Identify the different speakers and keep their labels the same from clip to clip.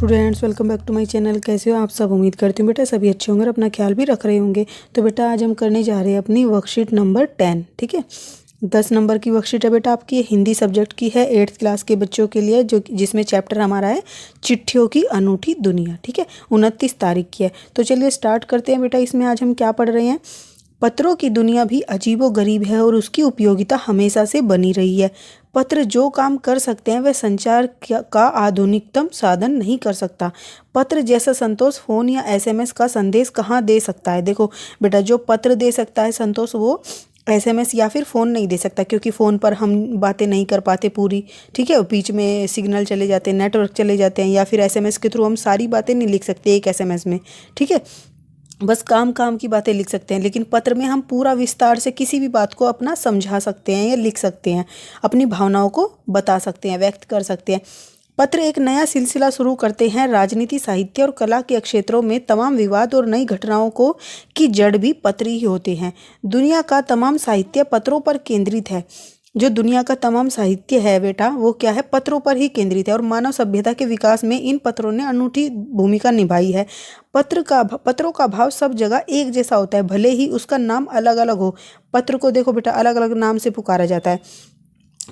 Speaker 1: Students, welcome back to my channel. कैसे हो आप सब? उम्मीद करती हूँ बेटा सभी अच्छे होंगे और अपना ख्याल भी रख रहे होंगे। तो बेटा आज हम करने जा रहे हैं अपनी वर्कशीट नंबर 10। ठीक है, 10 नंबर की वर्कशीट है बेटा आपकी। हिंदी सब्जेक्ट की है, 8th क्लास के बच्चों के लिए, जो जिसमें चैप्टर हमारा है चिट्ठियों की अनूठी दुनिया। ठीक है, 29 तारीख की है। तो चलिए स्टार्ट करते हैं बेटा। इसमें आज हम क्या पढ़ रहे हैं? पत्रों की दुनिया भी अजीबोगरीब है और उसकी उपयोगिता हमेशा से बनी रही है। पत्र जो काम कर सकते हैं वह संचार का आधुनिकतम साधन नहीं कर सकता। पत्र जैसा संतोष फोन या एसएमएस का संदेश कहाँ दे सकता है? देखो बेटा, जो पत्र दे सकता है संतोष, वो एसएमएस या फिर फ़ोन नहीं दे सकता, क्योंकि फ़ोन पर हम बातें नहीं कर पाते पूरी। ठीक है, बीच में सिग्नल चले जाते हैं, नेटवर्क चले जाते हैं, या फिर एसएमएस के थ्रू हम सारी बातें नहीं लिख सकते एक एसएमएस में। ठीक है, बस काम काम की बातें लिख सकते हैं। लेकिन पत्र में हम पूरा विस्तार से किसी भी बात को अपना समझा सकते हैं या लिख सकते हैं, अपनी भावनाओं को बता सकते हैं, व्यक्त कर सकते हैं। पत्र एक नया सिलसिला शुरू करते हैं। राजनीति, साहित्य और कला के क्षेत्रों में तमाम विवाद और नई घटनाओं को की जड़ भी पत्र ही होते हैं। दुनिया का तमाम साहित्य पत्रों पर केंद्रित है। जो दुनिया का तमाम साहित्य है बेटा, वो क्या है? पत्रों पर ही केंद्रित है। और मानव सभ्यता के विकास में इन पत्रों ने अनूठी भूमिका निभाई है। पत्रों का भाव सब जगह एक जैसा होता है, भले ही उसका नाम अलग अलग हो। पत्र को देखो बेटा, अलग अलग नाम से पुकारा जाता है।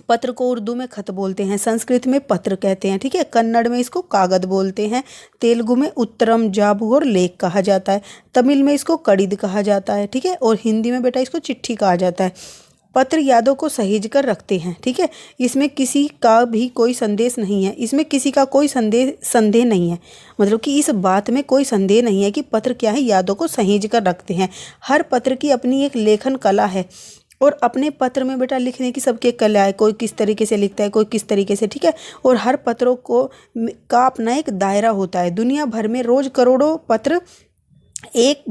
Speaker 1: पत्र को उर्दू में खत बोलते हैं, संस्कृत में पत्र कहते हैं। ठीक है, कन्नड़ में इसको कागद बोलते हैं, तेलुगु में उत्तरम, जाबू और लेख कहा जाता है, तमिल में इसको कड़िद कहा जाता है। ठीक है, और हिंदी में बेटा इसको चिट्ठी कहा जाता है। पत्र यादों को सहेज कर रखते हैं। ठीक है, इसमें किसी का भी कोई संदेश नहीं है, इसमें किसी का कोई संदेह नहीं है। मतलब कि इस बात में कोई संदेह नहीं है कि पत्र क्या है, यादों को सहेज कर रखते हैं। हर पत्र की अपनी एक लेखन कला है, और अपने पत्र में बेटा लिखने की सबकी एक कला है। कोई किस तरीके से लिखता है, कोई किस तरीके से। ठीक है, और हर पत्रों का अपना एक दायरा होता है। दुनिया भर में रोज करोड़ों पत्र एक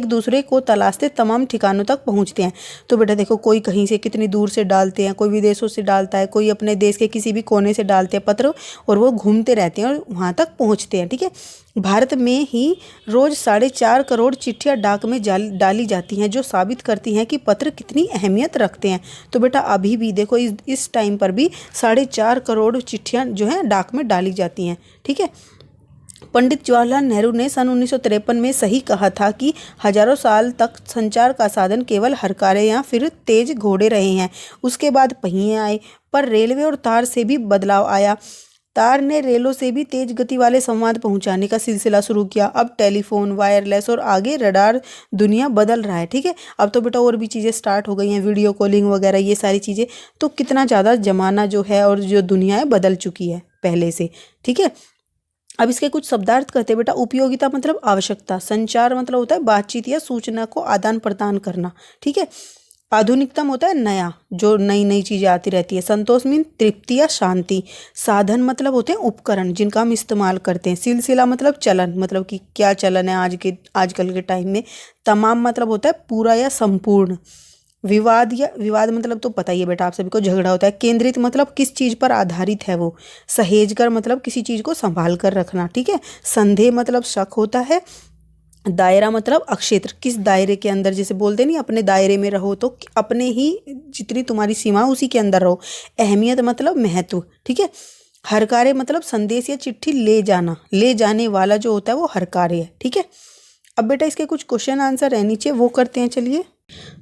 Speaker 1: दूसरे को तलाशते तमाम ठिकानों तक पहुंचते हैं। तो बेटा देखो, कोई कहीं से कितनी दूर से डालते हैं, कोई विदेशों से डालता है, कोई अपने देश के किसी भी कोने से डालते हैं पत्र, और वो घूमते रहते हैं और वहाँ तक पहुँचते हैं। ठीक है, भारत में ही रोज़ 4.5 करोड़ चिट्ठियाँ डाक में डाली जाती हैं, जो साबित करती हैं कि पत्र कितनी अहमियत रखते हैं। तो बेटा अभी भी देखो, इस टाइम पर भी 4.5 करोड़ चिट्ठियाँ जो हैं डाक में डाली जाती हैं। ठीक है, पंडित जवाहरलाल नेहरू ने सन 1953 में सही कहा था कि हजारों साल तक संचार का साधन केवल हरकारे या फिर तेज घोड़े रहे हैं। उसके बाद पहिए आए, पर रेलवे और तार से भी बदलाव आया। तार ने रेलों से भी तेज गति वाले संवाद पहुंचाने का सिलसिला शुरू किया। अब टेलीफोन, वायरलेस और आगे रडार, दुनिया बदल रहा है। ठीक है, अब तो बेटा और भी चीज़ें स्टार्ट हो गई हैं, वीडियो कॉलिंग वगैरह, ये सारी चीज़ें। तो कितना ज़्यादा ज़माना जो है और जो दुनिया है बदल चुकी है पहले से। ठीक है, अब इसके कुछ शब्दार्थ करते हैं बेटा। उपयोगिता मतलब आवश्यकता, संचार मतलब होता है बातचीत या सूचना को आदान प्रदान करना। ठीक है, आधुनिकतम होता है नया, जो नई नई चीज़ें आती रहती है। संतोष मीन तृप्ति या शांति। साधन मतलब होते हैं उपकरण जिनका हम इस्तेमाल करते हैं। सिलसिला मतलब चलन, मतलब कि क्या चलन है आजकल के टाइम में। तमाम मतलब होता है पूरा या संपूर्ण। विवाद मतलब तो पता ही है बेटा आप सभी को, झगड़ा होता है। केंद्रित मतलब किस चीज़ पर आधारित है वो। सहेज कर मतलब किसी चीज़ को संभाल कर रखना। ठीक है, संदेह मतलब शक होता है। दायरा मतलब अक्षेत्र, किस दायरे के अंदर, जैसे बोलते नहीं अपने दायरे में रहो, तो अपने ही जितनी तुम्हारी सीमा उसी के अंदर रहो। अहमियत मतलब महत्व। ठीक है, हरकारे मतलब संदेश या चिट्ठी ले जाने वाला जो होता है वो हरकारे है। ठीक है, अब बेटा इसके कुछ क्वेश्चन आंसर है नीचे, वो करते हैं। चलिए,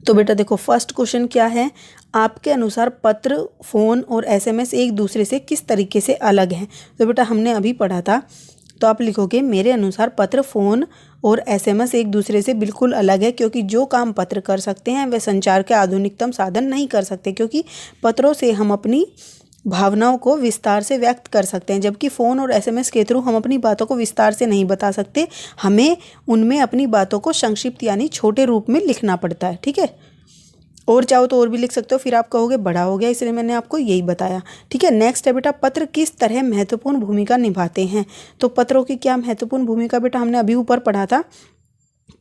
Speaker 1: तो बेटा देखो, फर्स्ट क्वेश्चन क्या है? आपके अनुसार पत्र, फ़ोन और एसएमएस एक दूसरे से किस तरीके से अलग हैं? तो बेटा हमने अभी पढ़ा था, तो आप लिखोगे मेरे अनुसार पत्र, फ़ोन और एसएमएस एक दूसरे से बिल्कुल अलग है, क्योंकि जो काम पत्र कर सकते हैं वे संचार के आधुनिकतम साधन नहीं कर सकते, क्योंकि पत्रों से हम अपनी भावनाओं को विस्तार से व्यक्त कर सकते हैं, जबकि फ़ोन और एसएमएस के थ्रू हम अपनी बातों को विस्तार से नहीं बता सकते। हमें उनमें अपनी बातों को संक्षिप्त यानी छोटे रूप में लिखना पड़ता है। ठीक है, और चाहो तो और भी लिख सकते हो, फिर आप कहोगे बड़ा हो गया, इसलिए मैंने आपको यही बताया। ठीक है, नेक्स्ट है बेटा, पत्र किस तरह महत्वपूर्ण भूमिका निभाते हैं? तो पत्रों की क्या महत्वपूर्ण भूमिका बेटा हमने अभी ऊपर पढ़ा था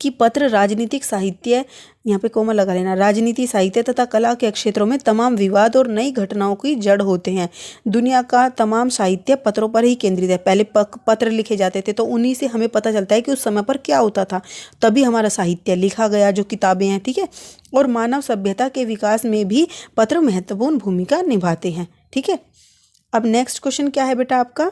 Speaker 1: कि पत्र राजनीतिक साहित्य, यहाँ पे कोमा लगा लेना, राजनीति, साहित्य तथा कला के क्षेत्रों में तमाम विवाद और नई घटनाओं की जड़ होते हैं। दुनिया का तमाम साहित्य पत्रों पर ही केंद्रित है। पहले पत्र लिखे जाते थे, तो उन्हीं से हमें पता चलता है कि उस समय पर क्या होता था, तभी हमारा साहित्य लिखा गया, जो किताबें हैं। ठीक है, और मानव सभ्यता के विकास में भी पत्र महत्वपूर्ण भूमिका निभाते हैं। ठीक है, अब नेक्स्ट क्वेश्चन क्या है बेटा आपका?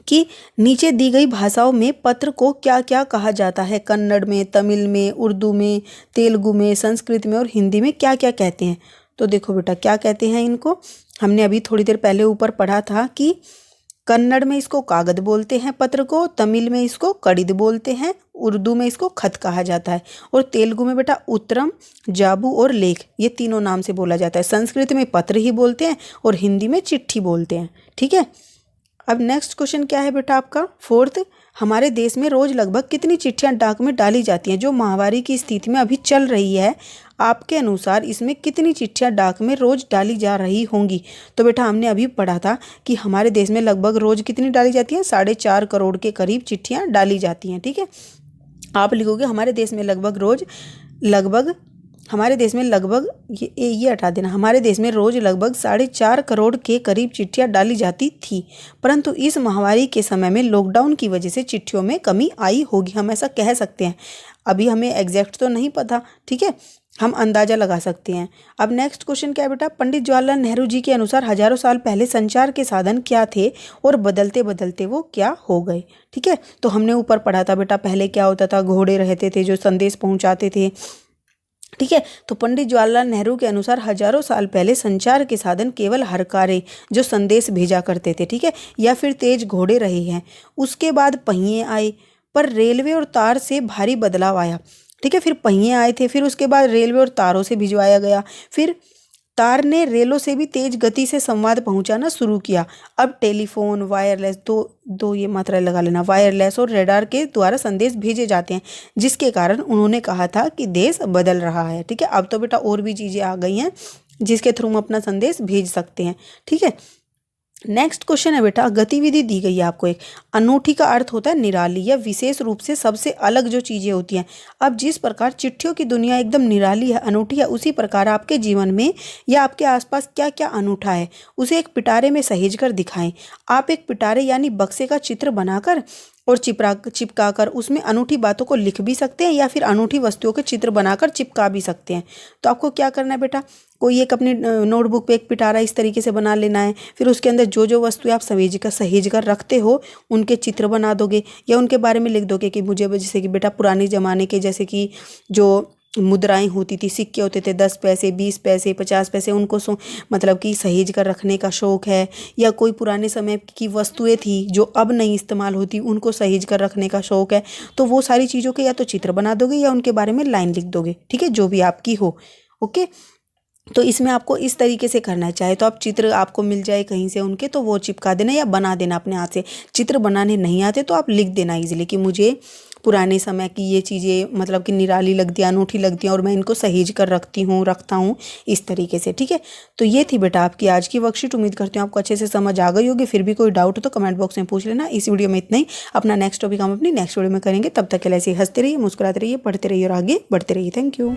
Speaker 1: कि नीचे दी गई भाषाओं में पत्र को क्या क्या कहा जाता है। कन्नड़ में, तमिल में, उर्दू में, तेलुगु में, संस्कृत में और हिंदी में क्या क्या कहते हैं। तो देखो बेटा क्या कहते हैं इनको, हमने अभी थोड़ी देर पहले ऊपर पढ़ा था कि कन्नड़ में इसको कागद बोलते हैं पत्र को, तमिल में इसको कड़िद बोलते हैं, उर्दू में इसको खत कहा जाता है, और तेलुगु में बेटा उत्तरम, जाबू और लेख, ये तीनों नाम से बोला जाता है। संस्कृत में पत्र ही बोलते हैं और हिंदी में चिट्ठी बोलते हैं। ठीक है, अब नेक्स्ट क्वेश्चन क्या है बेटा आपका फोर्थ, हमारे देश में रोज लगभग कितनी चिट्ठियां डाक में डाली जाती हैं। जो महामारी की स्थिति में अभी चल रही है, आपके अनुसार इसमें कितनी चिट्ठियां डाक में रोज डाली जा रही होंगी। तो बेटा हमने अभी पढ़ा था कि हमारे देश में लगभग रोज कितनी डाली जाती हैं, 4.5 करोड़ के करीब चिट्ठियां डाली जाती हैं। ठीक है, आप लिखोगे हमारे देश में लगभग हमारे देश में लगभग ये हटा देना, हमारे देश में रोज लगभग 4.5 करोड़ के करीब चिट्ठियां डाली जाती थी, परंतु इस महामारी के समय में लॉकडाउन की वजह से चिट्ठियों में कमी आई होगी, हम ऐसा कह सकते हैं। अभी हमें एग्जैक्ट तो नहीं पता, ठीक है, हम अंदाजा लगा सकते हैं। अब नेक्स्ट क्वेश्चन क्या है बेटा, पंडित जवाहरलाल नेहरू जी के अनुसार हजारों साल पहले संचार के साधन क्या थे और बदलते बदलते वो क्या हो गए। ठीक है, तो हमने ऊपर पढ़ा था बेटा पहले क्या होता था, घोड़े रहते थे जो संदेश पहुंचाते थे। ठीक है, तो पंडित जवाहरलाल नेहरू के अनुसार हजारों साल पहले संचार के साधन केवल हरकारे जो संदेश भेजा करते थे, ठीक है, या फिर तेज घोड़े रहे हैं। उसके बाद पहिए आए, पर रेलवे और तार से भारी बदलाव आया। ठीक है, फिर पहिए आए थे, फिर उसके बाद रेलवे और तारों से भिजवाया गया, फिर तार ने रेलों से भी तेज गति से संवाद पहुंचाना शुरू किया। अब टेलीफोन, वायरलेस, दो ये मात्रा लगा लेना, वायरलेस और रडार के द्वारा संदेश भेजे जाते हैं, जिसके कारण उन्होंने कहा था कि देश बदल रहा है। ठीक है, अब तो बेटा और भी चीज़ें आ गई हैं जिसके थ्रू हम अपना संदेश भेज सकते हैं। ठीक है, नेक्स्ट क्वेश्चन है बेटा, गतिविधि दी गई है आपको एक, अनूठी का अर्थ होता है निराली या विशेष रूप से सबसे अलग जो चीज़ें होती हैं। अब जिस प्रकार चिट्ठियों की दुनिया एकदम निराली है, अनूठी है, उसी प्रकार आपके जीवन में या आपके आसपास क्या क्या अनूठा है उसे एक पिटारे में सहेज कर दिखाएं। आप एक पिटारे यानी बक्से का चित्र बनाकर और चिपका कर उसमें अनूठी बातों को लिख भी सकते हैं या फिर अनूठी वस्तुओं के चित्र बनाकर चिपका भी सकते हैं। तो आपको क्या करना है बेटा, कोई एक अपनी नोटबुक पे एक पिटारा इस तरीके से बना लेना है, फिर उसके अंदर जो जो वस्तुएं आप सहेज कर रखते हो उनके चित्र बना दोगे या उनके बारे में लिख दोगे कि मुझे, जैसे कि बेटा पुराने ज़माने के जैसे कि जो मुद्राएं होती थी, सिक्के होते थे 10 पैसे, 20 पैसे, 50 पैसे, उनको मतलब कि सहेज कर रखने का शौक़ है, या कोई पुराने समय की वस्तुएं थी जो अब नहीं इस्तेमाल होती उनको सहेज कर रखने का शौक़ है, तो वो सारी चीज़ों के या तो चित्र बना दोगे या उनके बारे में लाइन लिख दोगे। ठीक है, जो भी आपकी हो। ओके, तो इसमें आपको इस तरीके से करना है। चाहे तो आप चित्र आपको मिल जाए कहीं से उनके, तो वो चिपका देना या बना देना अपने हाथ से। चित्र बनाने नहीं आते तो आप लिख देना इजीली कि मुझे पुराने समय की ये चीज़ें मतलब कि निराली लगती हैं, अनूठी लगती हैं और मैं इनको सहेज कर रखता हूँ इस तरीके से। ठीक है, तो ये थी बेटा आपकी आज की वर्कशीट। उम्मीद करती हूँ आपको अच्छे से समझ आ गई होगी। फिर भी कोई डाउट हो तो कमेंट बॉक्स में पूछ लेना। इस वीडियो में इतना ही, अपना नेक्स्ट टॉपिक हम अपनी नेक्स्ट वीडियो में करेंगे। तब तक के लिए ऐसे हंसते रहिए, मुस्कुराते रहिए, पढ़ते रहिए और आगे बढ़ते रहिए। Thank you.